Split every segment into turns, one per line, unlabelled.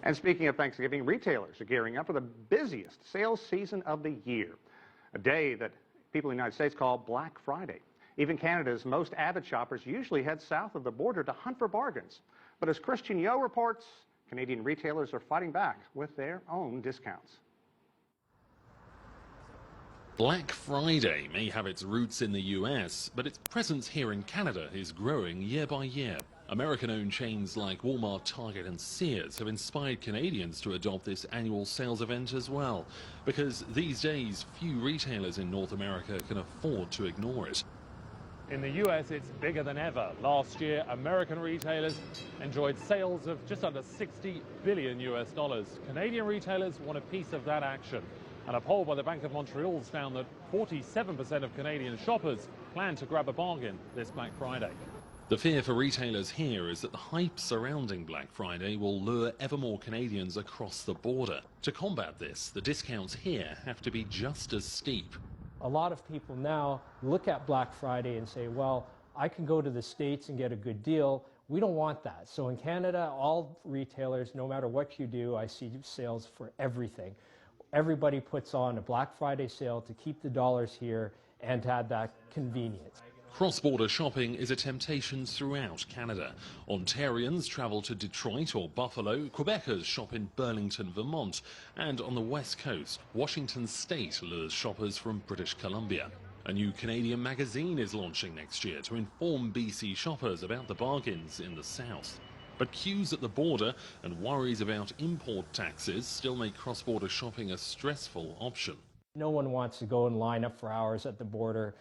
And speaking of Thanksgiving, retailers are gearing up for the busiest sales season of the year, a day that people in the United States call Black Friday. Even Canada's most avid shoppers usually head south of the border to hunt for bargains. But as Christian Yo reports, Canadian retailers are fighting back with their own discounts.
Black Friday may have its roots in the US, but its presence here in Canada is growing year by year. American-owned chains like Walmart, Target and Sears have inspired Canadians to adopt this annual sales event as well, because these days few retailers in North America can afford to ignore it.
In the US, it's bigger than ever. Last year, American retailers enjoyed sales of just under $60 billion US. Canadian retailers want a piece of that action. And a poll by the Bank of Montreal found that 47% of Canadian shoppers plan to grab a bargain this Black Friday.
The fear for retailers here is that the hype surrounding Black Friday will lure ever more Canadians across the border. To combat this, the discounts here have to be just as steep.
A lot of people now look at Black Friday and say, well, I can go to the States and get a good deal. We don't want that. So in Canada, all retailers, no matter what you do, I see sales for everything. Everybody puts on a Black Friday sale to keep the dollars here and to add that convenience.
Cross-border shopping is a temptation throughout Canada. Ontarians travel to Detroit or Buffalo, Quebecers shop in Burlington, Vermont, and on the West Coast, Washington State lures shoppers from British Columbia. A new Canadian magazine is launching next year to inform BC shoppers about the bargains in the South. But queues at the border and worries about import taxes still make cross-border shopping a stressful option.
No one wants to go and line up for hours at the border,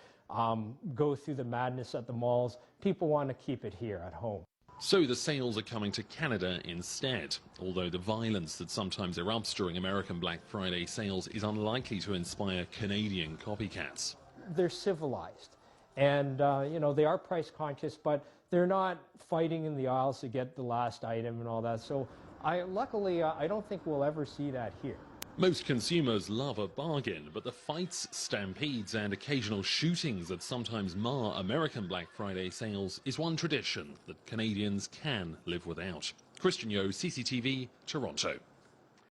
go through the madness at the malls. People want to keep it here at home.
So the sales are coming to Canada instead, although the violence that sometimes erupts during American Black Friday sales is unlikely to inspire Canadian copycats.
They're civilized, and they are price conscious, but they're not fighting in the aisles to get the last item and all that. So luckily, I don't think we'll ever see that here.
Most consumers love a bargain, but the fights, stampedes and occasional shootings that sometimes mar American Black Friday sales is one tradition that Canadians can live without. Christian Yo, CCTV, Toronto.